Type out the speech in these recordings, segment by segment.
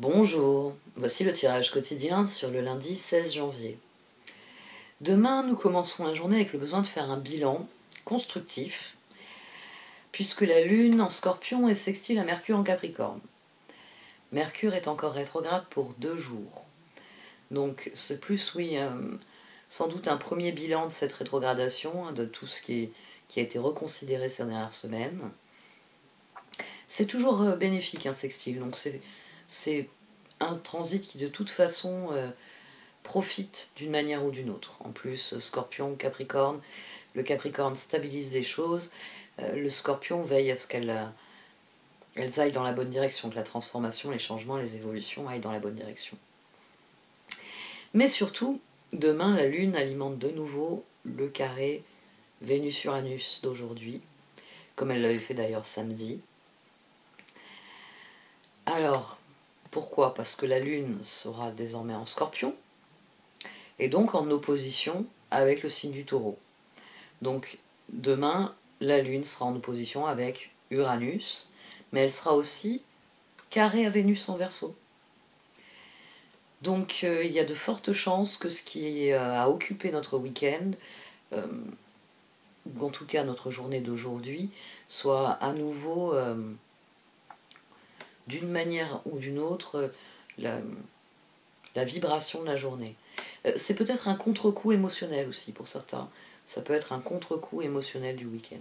Bonjour, voici le tirage quotidien sur le lundi 16 janvier. Demain, nous commencerons la journée avec le besoin de faire un bilan constructif, puisque la Lune en Scorpion est sextile à Mercure en Capricorne. Mercure est encore rétrograde pour 2 jours. Donc c'est plus, sans doute un premier bilan de cette rétrogradation, de tout ce qui a été reconsidéré ces dernières semaines. C'est toujours bénéfique un sextile, donc c'est un transit qui de toute façon profite d'une manière ou d'une autre. En plus, Scorpion, Capricorne, le Capricorne stabilise les choses, le Scorpion veille à ce qu'elles aillent dans la bonne direction, que la transformation, les changements, les évolutions aillent dans la bonne direction. Mais surtout, demain, la Lune alimente de nouveau le carré Vénus-Uranus d'aujourd'hui, comme elle l'avait fait d'ailleurs samedi. Alors, pourquoi? Parce que la Lune sera désormais en Scorpion, et donc en opposition avec le signe du Taureau. Donc, demain, la Lune sera en opposition avec Uranus, mais elle sera aussi carrée à Vénus en Verseau. Donc, il y a de fortes chances que ce qui a occupé notre week-end, ou en tout cas notre journée d'aujourd'hui, soit à nouveau, d'une manière ou d'une autre, la vibration de la journée. C'est peut-être un contre-coup émotionnel aussi pour certains. Ça peut être un contre-coup émotionnel du week-end.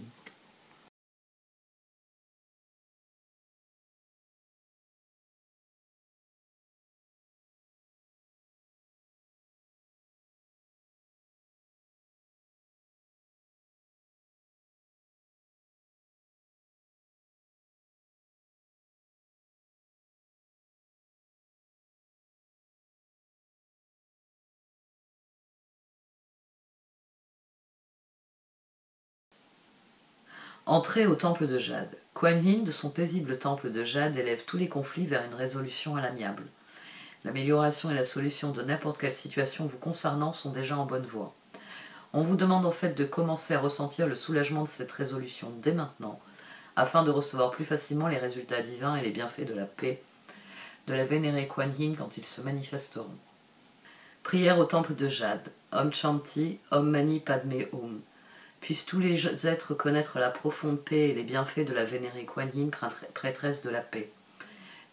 Entrée au temple de Jade. Kuan Yin, de son paisible temple de Jade, élève tous les conflits vers une résolution à l'amiable. L'amélioration et la solution de n'importe quelle situation vous concernant sont déjà en bonne voie. On vous demande en fait de commencer à ressentir le soulagement de cette résolution dès maintenant, afin de recevoir plus facilement les résultats divins et les bienfaits de la paix de la vénérée Kuan Yin quand ils se manifesteront. Prière au temple de Jade. Om Shanti, Om Mani Padme Hum. Puissent tous les êtres connaître la profonde paix et les bienfaits de la vénérée Kuan Yin, prêtresse de la paix.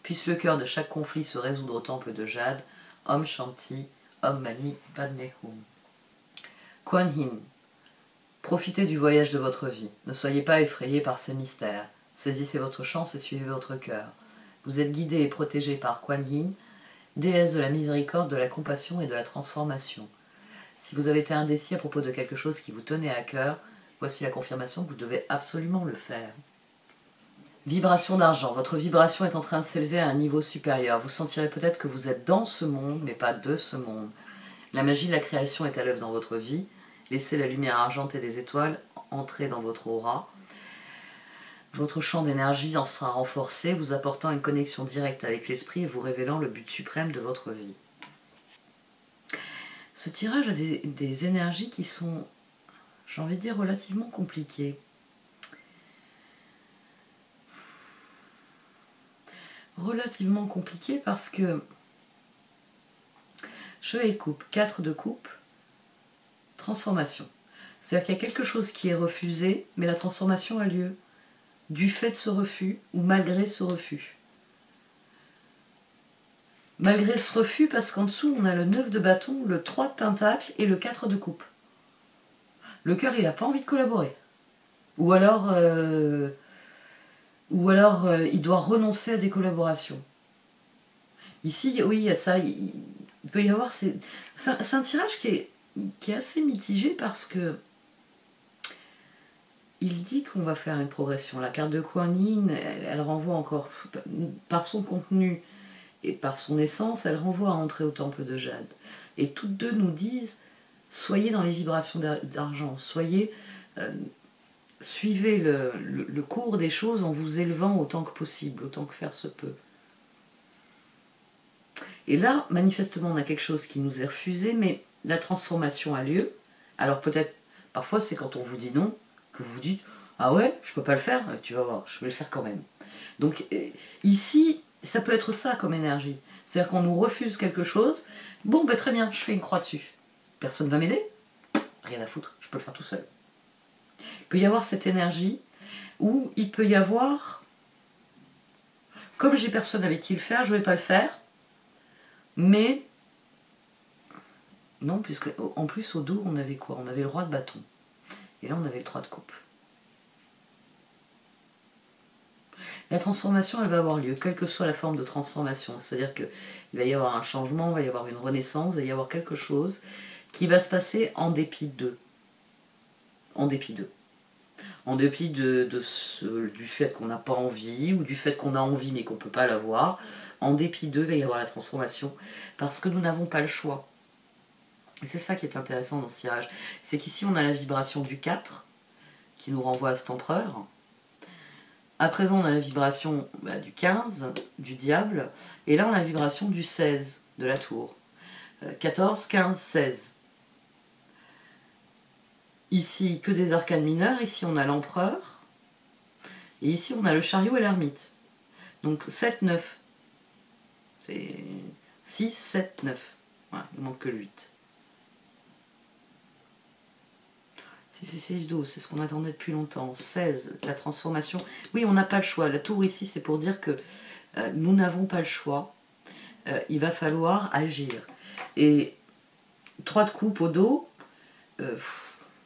Puisse le cœur de chaque conflit se résoudre au temple de Jade. Om Shanti, Om Mani Padme Hum. Kuan Yin, profitez du voyage de votre vie. Ne soyez pas effrayés par ces mystères. Saisissez votre chance et suivez votre cœur. Vous êtes guidés et protégés par Kuan Yin, déesse de la miséricorde, de la compassion et de la transformation. Si vous avez été indécis à propos de quelque chose qui vous tenait à cœur, voici la confirmation que vous devez absolument le faire. Vibration d'argent. Votre vibration est en train de s'élever à un niveau supérieur. Vous sentirez peut-être que vous êtes dans ce monde, mais pas de ce monde. La magie de la création est à l'œuvre dans votre vie. Laissez la lumière argentée des étoiles entrer dans votre aura. Votre champ d'énergie en sera renforcé, vous apportant une connexion directe avec l'esprit et vous révélant le but suprême de votre vie. Ce tirage a des énergies qui sont, j'ai envie de dire, relativement compliquées. Relativement compliquées parce que Chevalier de coupe, 4 de coupe, transformation. C'est-à-dire qu'il y a quelque chose qui est refusé, mais la transformation a lieu du fait de ce refus ou malgré ce refus. Malgré ce refus, parce qu'en dessous, on a le 9 de bâton, le 3 de pentacle et le 4 de coupe. Le cœur, il n'a pas envie de collaborer. Ou alors, il doit renoncer à des collaborations. Ici, oui, ça, il peut y avoir... C'est un tirage qui est assez mitigé parce que il dit qu'on va faire une progression. La carte de Kuan Yin, elle renvoie encore, par son contenu et par son essence, elle renvoie à entrer au temple de Jade. Et toutes deux nous disent, soyez dans les vibrations d'argent, suivez le cours des choses en vous élevant autant que possible, autant que faire se peut. Et là, manifestement, on a quelque chose qui nous est refusé, mais la transformation a lieu. Alors peut-être, parfois c'est quand on vous dit non, que vous vous dites « Ah ouais, je peux pas le faire ?» Tu vas voir, je vais le faire quand même. Donc ici, ça peut être ça comme énergie. C'est-à-dire qu'on nous refuse quelque chose, bon, ben très bien, je fais une croix dessus. Personne ne va m'aider, rien à foutre, je peux le faire tout seul. Il peut y avoir cette énergie où il peut y avoir, comme j'ai personne avec qui le faire, je ne vais pas le faire, mais non, puisque en plus au dos on avait quoi? On avait le roi de bâton, et là on avait le 3 de coupe. La transformation, elle va avoir lieu, quelle que soit la forme de transformation. C'est-à-dire qu'il va y avoir un changement, il va y avoir une renaissance, il va y avoir quelque chose qui va se passer en dépit d'eux. En dépit d'eux. En dépit du fait qu'on n'a pas envie, ou du fait qu'on a envie mais qu'on ne peut pas l'avoir. En dépit d'eux, il va y avoir la transformation, parce que nous n'avons pas le choix. Et c'est ça qui est intéressant dans ce tirage. C'est qu'ici, on a la vibration du 4, qui nous renvoie à cet empereur. À présent, on a la vibration du 15, du diable. Et là, on a la vibration du 16, de la tour. 14, 15, 16. Ici, que des arcanes mineurs. Ici, on a l'empereur. Et ici, on a le chariot et l'ermite. Donc 7, 9. C'est 6, 7, 9. Voilà, il ne manque que le 8. 6 et 6, 12, c'est ce qu'on attendait depuis longtemps. 16, la transformation. Oui, on n'a pas le choix. La tour ici, c'est pour dire que nous n'avons pas le choix. Il va falloir agir. Et 3 de coupe au dos,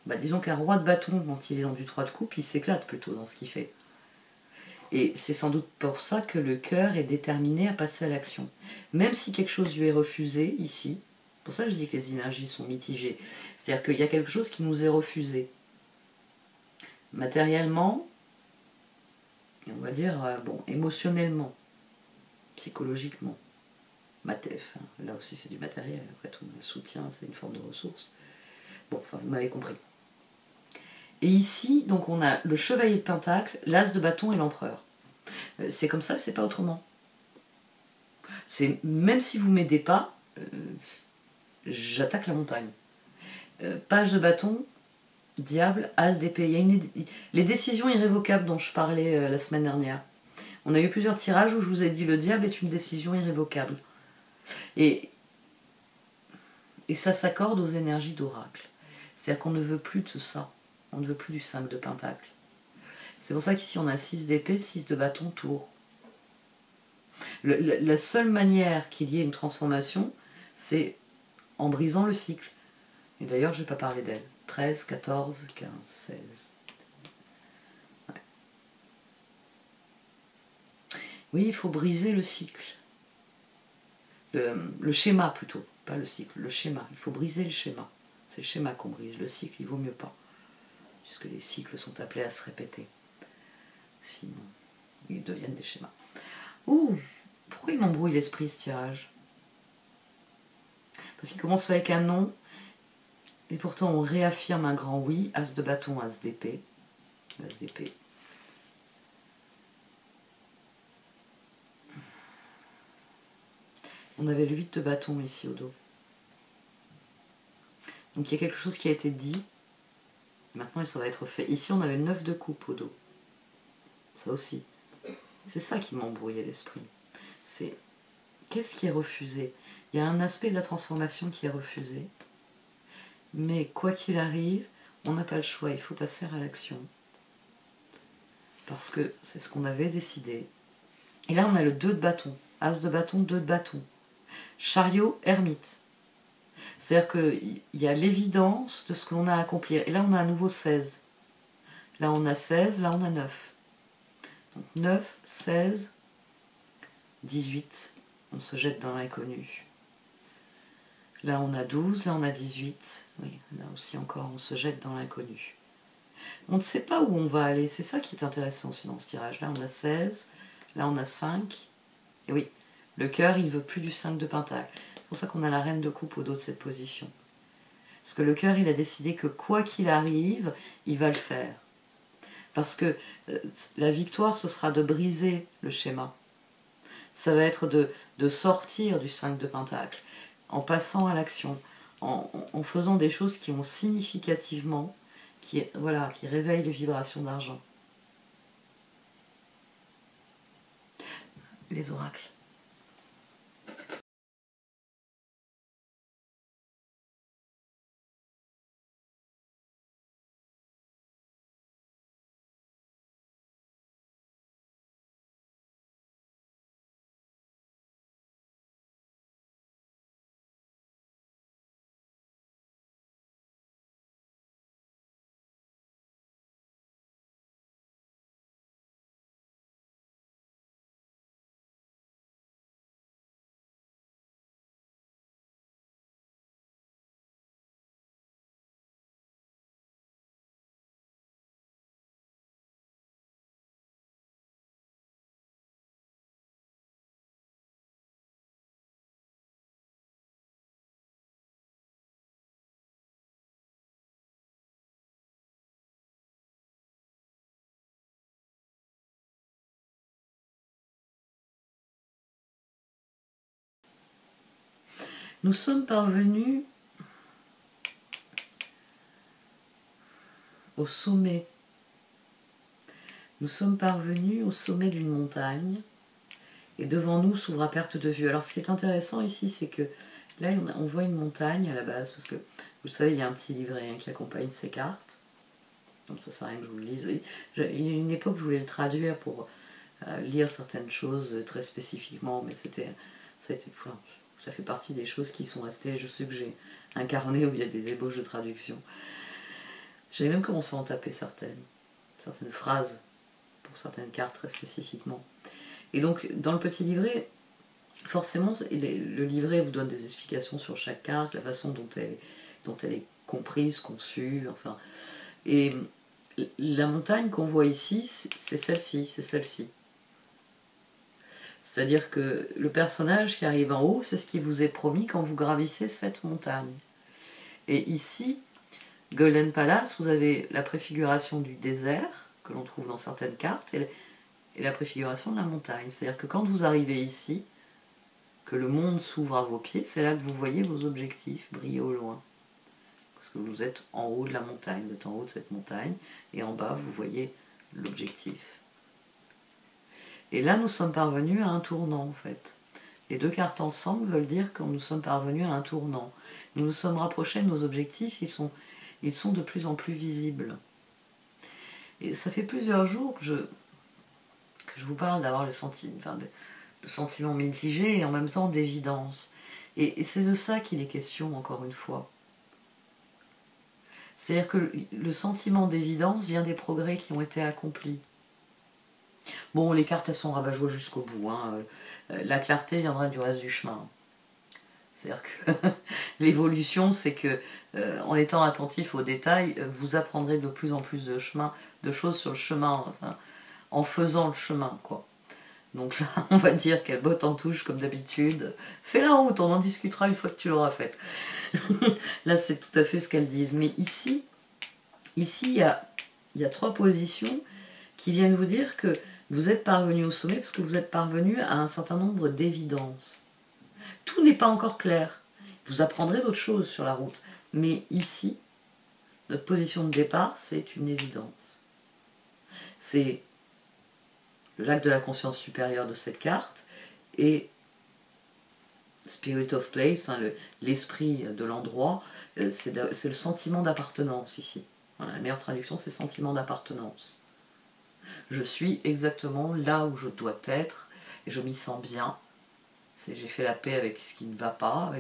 disons qu'un roi de bâton, quand il est dans du 3 de coupe, il s'éclate plutôt dans ce qu'il fait. Et c'est sans doute pour ça que le cœur est déterminé à passer à l'action. Même si quelque chose lui est refusé, ici, c'est pour ça que je dis que les énergies sont mitigées. C'est-à-dire qu'il y a quelque chose qui nous est refusé. Matériellement, et on va dire, émotionnellement, psychologiquement. Matef, là aussi c'est du matériel, après tout, le soutien, c'est une forme de ressource. Bon, enfin, vous m'avez compris. Et ici, donc on a le chevalier de pentacle, l'as de bâton et l'empereur. C'est comme ça, c'est pas autrement. Même si vous ne m'aidez pas, j'attaque la montagne. Page de bâton, diable, as d'épée. Il y a les décisions irrévocables dont je parlais la semaine dernière. On a eu plusieurs tirages où je vous ai dit le diable est une décision irrévocable. Et ça s'accorde aux énergies d'oracle. C'est-à-dire qu'on ne veut plus de ça. On ne veut plus du 5 de pentacle. C'est pour ça qu'ici on a 6 d'épée, 6 de bâton, tour. La seule manière qu'il y ait une transformation, c'est en brisant le cycle. Et d'ailleurs, je ne vais pas parler d'elle. 13, 14, 15, 16. Ouais. Oui, il faut briser le cycle. Le schéma plutôt, pas le cycle, le schéma. Il faut briser le schéma. C'est le schéma qu'on brise. Le cycle, il vaut mieux pas. Puisque les cycles sont appelés à se répéter. Sinon, ils deviennent des schémas. Ouh, pourquoi il m'embrouille l'esprit ce tirage? Parce qu'il commence avec un non, et pourtant on réaffirme un grand oui. As de bâton, as d'épée. As d'épée. On avait le 8 de bâton ici au dos. Donc il y a quelque chose qui a été dit. Maintenant ça va être fait. Ici on avait le 9 de coupe au dos. Ça aussi. C'est ça qui m'embrouillait l'esprit. C'est qu'est-ce qui est refusé? Il y a un aspect de la transformation qui est refusé. Mais quoi qu'il arrive, on n'a pas le choix. Il faut passer à l'action. Parce que c'est ce qu'on avait décidé. Et là on a le 2 de bâton. As de bâton, 2 de bâton. Chariot, ermite. C'est-à-dire qu'il y a l'évidence de ce que l'on a à accomplir. Et là, on a à nouveau 16. Là, on a 16, là, on a 9. Donc 9, 16, 18. On se jette dans l'inconnu. Là, on a 12, là, on a 18. Oui, là aussi encore, on se jette dans l'inconnu. On ne sait pas où on va aller. C'est ça qui est intéressant aussi dans ce tirage. Là, on a 16, là, on a 5. Et oui, le cœur, il ne veut plus du 5 de pentacle. C'est pour ça qu'on a la reine de coupe au dos de cette position. Parce que le cœur, il a décidé que quoi qu'il arrive, il va le faire. Parce que la victoire, ce sera de briser le schéma. Ça va être de sortir du 5 de pentacle, en passant à l'action, en faisant des choses qui ont significativement, qui réveillent les vibrations d'argent. Les oracles. Nous sommes parvenus au sommet. Nous sommes parvenus au sommet d'une montagne et devant nous s'ouvre à perte de vue. Alors ce qui est intéressant ici, c'est que là on voit une montagne à la base, parce que vous savez, il y a un petit livret qui accompagne ces cartes. Donc ça sert à rien que je vous le lise. Il y a une époque, je voulais le traduire pour lire certaines choses très spécifiquement, mais ça fait partie des choses qui sont restées. Je sais que j'ai incarné où il y a des ébauches de traduction. J'avais même commencé à en taper certaines phrases pour certaines cartes très spécifiquement. Et donc dans le petit livret, forcément, le livret vous donne des explications sur chaque carte, la façon dont elle est comprise, conçue, enfin. Et la montagne qu'on voit ici, c'est celle-ci, C'est-à-dire que le personnage qui arrive en haut, c'est ce qui vous est promis quand vous gravissez cette montagne. Et ici, Golden Palace, vous avez la préfiguration du désert, que l'on trouve dans certaines cartes, et la préfiguration de la montagne. C'est-à-dire que quand vous arrivez ici, que le monde s'ouvre à vos pieds, c'est là que vous voyez vos objectifs briller au loin. Parce que vous êtes en haut de la montagne, vous êtes en haut de cette montagne, et en bas, vous voyez l'objectif. Et là, nous sommes parvenus à un tournant, en fait. Les deux cartes ensemble veulent dire que nous sommes parvenus à un tournant. Nous nous sommes rapprochés de nos objectifs, ils sont de plus en plus visibles. Et ça fait plusieurs jours que je vous parle d'avoir le sentiment mitigé et en même temps d'évidence. Et c'est de ça qu'il est question, encore une fois. C'est-à-dire que le sentiment d'évidence vient des progrès qui ont été accomplis. Bon, les cartes, elles sont rabat-joie jusqu'au bout. La clarté viendra du reste du chemin. C'est-à-dire que l'évolution, c'est que en étant attentif aux détails, vous apprendrez de plus en plus de choses sur le chemin, enfin, en faisant le chemin, quoi. Donc là, on va dire qu'elle botte en touche comme d'habitude. Fais la route, on en discutera une fois que tu l'auras faite. Là, c'est tout à fait ce qu'elles disent. Mais ici il y a trois positions qui viennent vous dire que vous êtes parvenu au sommet parce que vous êtes parvenu à un certain nombre d'évidences. Tout n'est pas encore clair. Vous apprendrez d'autres choses sur la route. Mais ici, notre position de départ, c'est une évidence. C'est le lac de la conscience supérieure de cette carte et Spirit of Place, l'esprit de l'endroit, c'est le sentiment d'appartenance ici. Voilà, la meilleure traduction, c'est sentiment d'appartenance. Je suis exactement là où je dois être et je m'y sens bien. J'ai fait la paix avec ce qui ne va pas,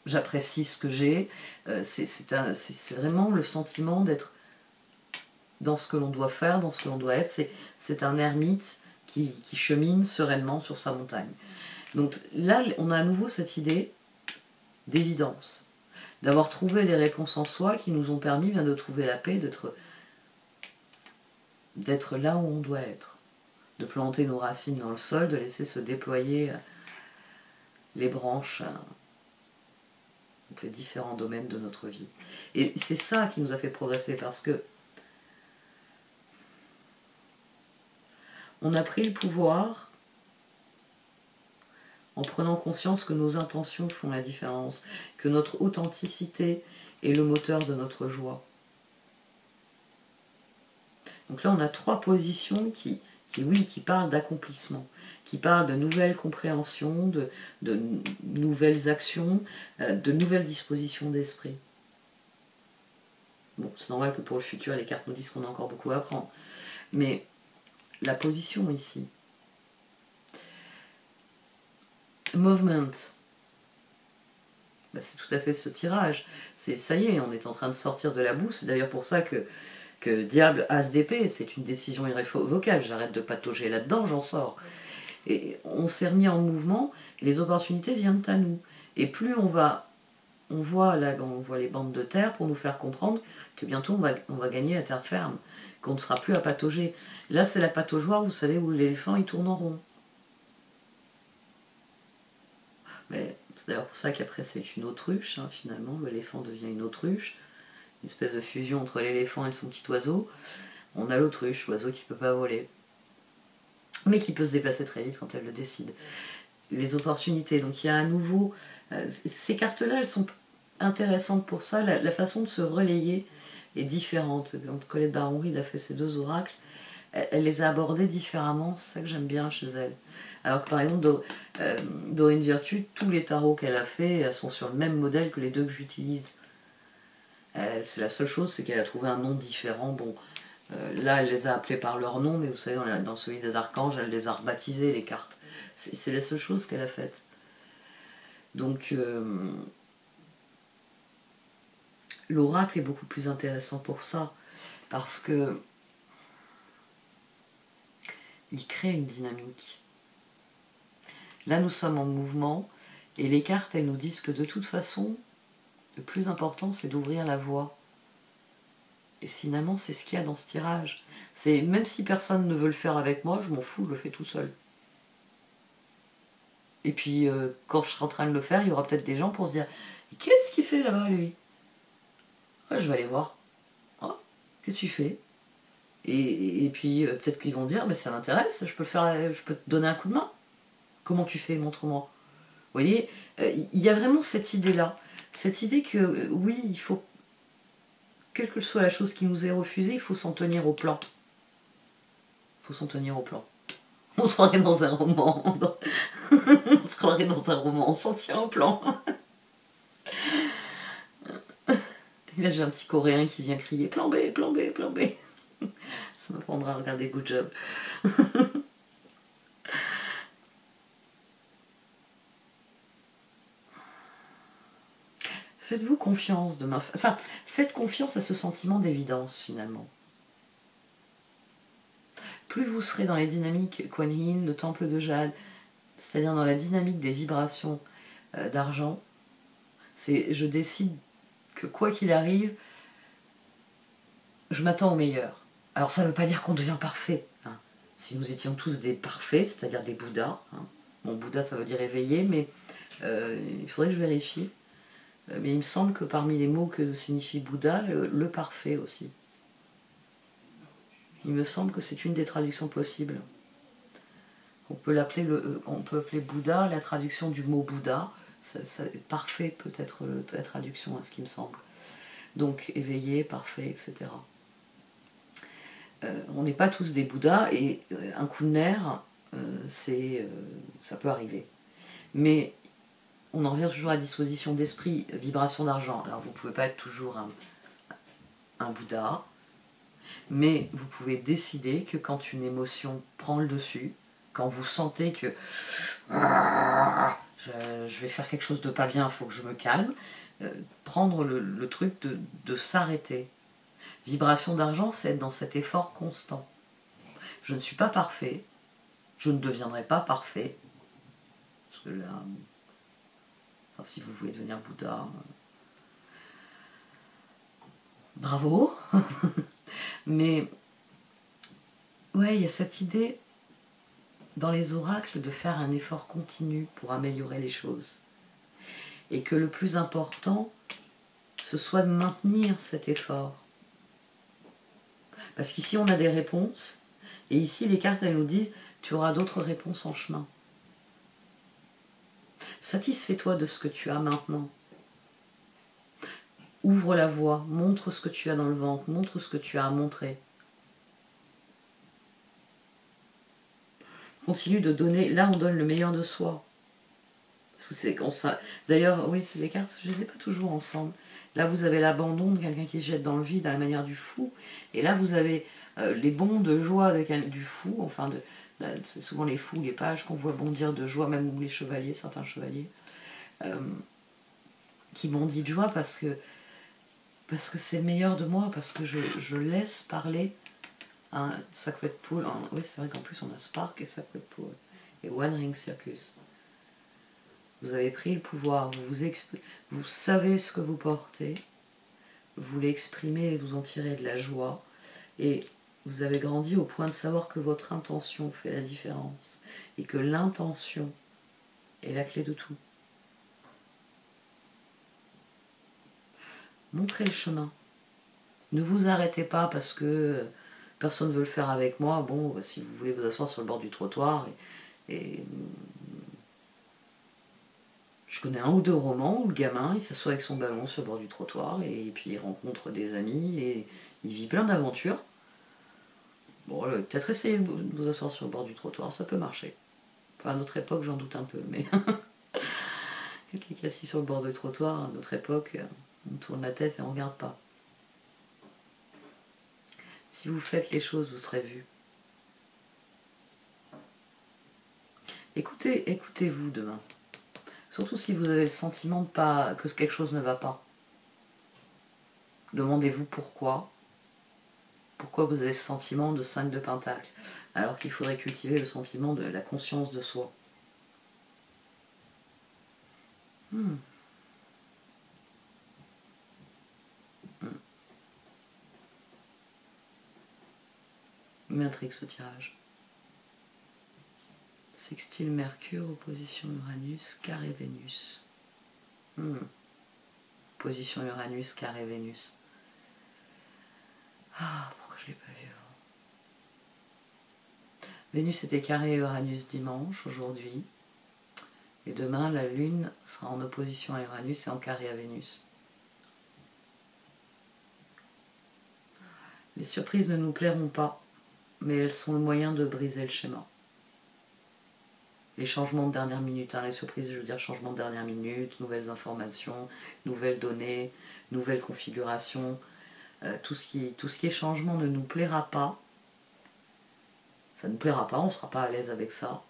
j'apprécie ce que j'ai. C'est vraiment le sentiment d'être dans ce que l'on doit faire, dans ce que l'on doit être. C'est un ermite qui chemine sereinement sur sa montagne. Donc là, on a à nouveau cette idée d'évidence, d'avoir trouvé les réponses en soi qui nous ont permis de trouver la paix, d'être là où on doit être, de planter nos racines dans le sol, de laisser se déployer les branches, donc les différents domaines de notre vie. Et c'est ça qui nous a fait progresser, parce que on a pris le pouvoir en prenant conscience que nos intentions font la différence, que notre authenticité est le moteur de notre joie. Donc là, on a trois positions qui parlent d'accomplissement, qui parlent de nouvelles compréhensions, de nouvelles actions, de nouvelles dispositions d'esprit. Bon, c'est normal que pour le futur, les cartes nous disent qu'on a encore beaucoup à apprendre. Mais la position ici, movement, c'est tout à fait ce tirage. Ça y est, on est en train de sortir de la boue. C'est d'ailleurs pour ça que diable as d'épée, c'est une décision irrévocable. J'arrête de patauger là-dedans, j'en sors. Et on s'est remis en mouvement, les opportunités viennent à nous. Et plus on voit les bandes de terre pour nous faire comprendre que bientôt on va gagner la terre ferme, qu'on ne sera plus à patauger. Là, c'est la pataugeoire, vous savez, où l'éléphant il tourne en rond. Mais c'est d'ailleurs pour ça qu'après c'est une autruche, finalement, l'éléphant devient une autruche, une espèce de fusion entre l'éléphant et son petit oiseau. On a l'autruche, l'oiseau qui ne peut pas voler, mais qui peut se déplacer très vite quand elle le décide. les opportunités. Donc il y a à nouveau... ces cartes-là, elles sont intéressantes pour ça. La façon de se relayer est différente. Quand Colette Baron-Reid a fait ces 2 oracles, elle les a abordés différemment. C'est ça que j'aime bien chez elle. Alors que par exemple, Doreen Virtue, tous les tarots qu'elle a fait sont sur le même modèle que les 2 que j'utilise. C'est la seule chose, c'est qu'elle a trouvé un nom différent. Bon, là, elle les a appelés par leur nom, mais vous savez, dans celui des archanges, elle les a rebaptisés, les cartes. C'est la seule chose qu'elle a faite. Donc, l'oracle est beaucoup plus intéressant pour ça, parce que il crée une dynamique. Là, nous sommes en mouvement, et les cartes, elles nous disent que de toute façon, le plus important, c'est d'ouvrir la voie. Et finalement, c'est ce qu'il y a dans ce tirage. Même si personne ne veut le faire avec moi, je m'en fous, je le fais tout seul. Et puis, quand je serai en train de le faire, il y aura peut-être des gens pour se dire « Qu'est-ce qu'il fait là-bas, lui ?» Ouais, je vais aller voir. « Oh, qu'est-ce qu'il fait ?» Et puis, peut-être qu'ils vont dire « Ça m'intéresse, je peux te donner un coup de main. Comment tu fais? Montre-moi. » Vous voyez, il y a vraiment cette idée-là. Cette idée que, oui, il faut, quelle que soit la chose qui nous est refusée, il faut s'en tenir au plan. Il faut s'en tenir au plan. On se croirait dans un roman. On se croirait dans un roman. On s'en tient au plan. Et là, j'ai un petit Coréen qui vient crier « Plan B, plan B, plan B ». Ça m'apprendra à regarder Good Job. Faites-vous confiance demain. Enfin, faites confiance à ce sentiment d'évidence, finalement. Plus vous serez dans les dynamiques Kuan Yin, le temple de jade, c'est-à-dire dans la dynamique des vibrations d'argent, je décide que quoi qu'il arrive, je m'attends au meilleur. Alors ça ne veut pas dire qu'on devient parfait. Hein. Si nous étions tous des parfaits, c'est-à-dire des Bouddhas, hein. Bon, Bouddha ça veut dire éveillé, mais il faudrait que je vérifie. Mais il me semble que parmi les mots que signifie Bouddha, le parfait aussi. Il me semble que c'est une des traductions possibles. On peut appeler Bouddha la traduction du mot Bouddha. Parfait peut être la traduction à ce qui me semble. Donc éveillé, parfait, etc. On n'est pas tous des Bouddhas et un coup de nerf, ça peut arriver. Mais on en revient toujours à disposition d'esprit, vibration d'argent. Alors vous ne pouvez pas être toujours un Bouddha, mais vous pouvez décider que quand une émotion prend le dessus, quand vous sentez que je vais faire quelque chose de pas bien, il faut que je me calme, prendre le truc de s'arrêter. Vibration d'argent, c'est être dans cet effort constant. Je ne suis pas parfait, je ne deviendrai pas parfait, parce que là, enfin, si vous voulez devenir Bouddha, bravo. Mais ouais, il y a cette idée dans les oracles de faire un effort continu pour améliorer les choses. Et que le plus important, ce soit de maintenir cet effort. Parce qu'ici, on a des réponses, et ici, les cartes, elles nous disent, tu auras d'autres réponses en chemin. Satisfais-toi de ce que tu as maintenant. Ouvre la voie, montre ce que tu as dans le ventre, montre ce que tu as à montrer. Continue de donner, là on donne le meilleur de soi. Parce que c'est comme ça. D'ailleurs, oui, c'est des cartes, je ne les ai pas toujours ensemble. Là vous avez l'abandon de quelqu'un qui se jette dans le vide à la manière du fou. Et là vous avez les bonds de joie du fou, enfin c'est souvent les fous, les pages qu'on voit bondir de joie, même les chevaliers, certains chevaliers, qui bondit de joie parce que c'est le meilleur de moi, parce que je laisse parler un Sacred Pool. Oui, c'est vrai qu'en plus on a Spark et Sacred Pool et One Ring Circus. Vous avez pris le pouvoir, vous savez ce que vous portez, vous l'exprimez et vous en tirez de la joie, et vous avez grandi au point de savoir que votre intention fait la différence et que l'intention est la clé de tout. Montrez le chemin. Ne vous arrêtez pas parce que personne ne veut le faire avec moi. Bon, si vous voulez vous asseoir sur le bord du trottoir et Je connais un ou deux romans où le gamin il s'assoit avec son ballon sur le bord du trottoir et puis il rencontre des amis et il vit plein d'aventures. Bon, peut-être essayer de vous asseoir sur le bord du trottoir, ça peut marcher. Enfin, à notre époque, j'en doute un peu, mais quelqu'un qui est assis sur le bord du trottoir, à notre époque, on tourne la tête et on ne regarde pas. Si vous faites les choses, vous serez vu. Écoutez-vous demain. Surtout si vous avez le sentiment de pas, que quelque chose ne va pas. Demandez-vous pourquoi. Pourquoi vous avez ce sentiment de 5 de Pentacle, alors qu'il faudrait cultiver le sentiment de la conscience de soi. M'intrigue ce tirage. Sextile Mercure, opposition Uranus, carré Vénus. Position Uranus, carré Vénus. Ah, pourquoi je ne l'ai pas vu avant? Vénus était carré Uranus dimanche, aujourd'hui. Et demain, la Lune sera en opposition à Uranus et en carré à Vénus. Les surprises ne nous plairont pas, mais elles sont le moyen de briser le schéma. Les changements de dernière minute, les surprises, je veux dire changements de dernière minute, nouvelles informations, nouvelles données, nouvelles configurations, tout ce qui est changement ne nous plaira pas. Ça ne nous plaira pas, on ne sera pas à l'aise avec ça.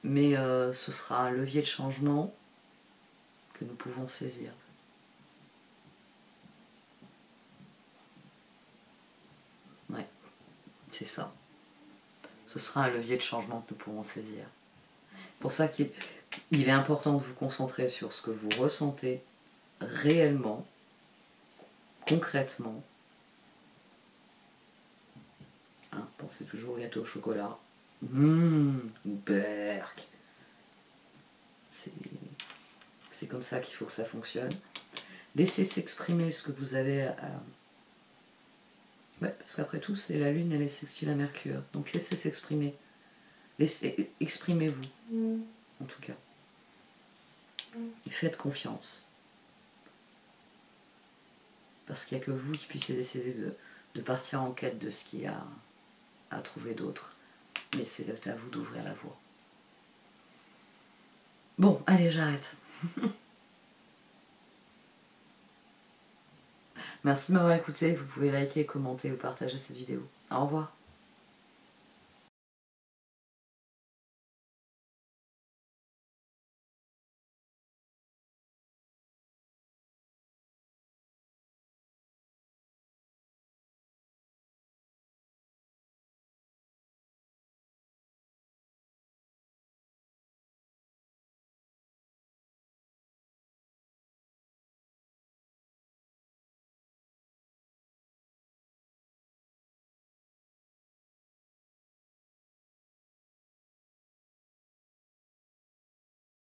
Mais ce sera un levier de changement que nous pouvons saisir. Ouais, c'est ça. Ce sera un levier de changement que nous pourrons saisir. Pour ça qu'il est important de vous concentrer sur ce que vous ressentez réellement, concrètement. Pensez toujours au gâteau au chocolat. Berk. C'est comme ça qu'il faut que ça fonctionne. Laissez s'exprimer ce que vous avez à... Ouais, parce qu'après tout, c'est la Lune, elle est sextile à Mercure. Donc laissez s'exprimer. Exprimez-vous, en tout cas. Et faites confiance. Parce qu'il n'y a que vous qui puissiez décider de partir en quête de ce qu'il y a à trouver d'autre. Mais c'est à vous d'ouvrir la voie. Bon, allez, j'arrête. Merci de m'avoir écouté. Vous pouvez liker, commenter ou partager cette vidéo. Au revoir.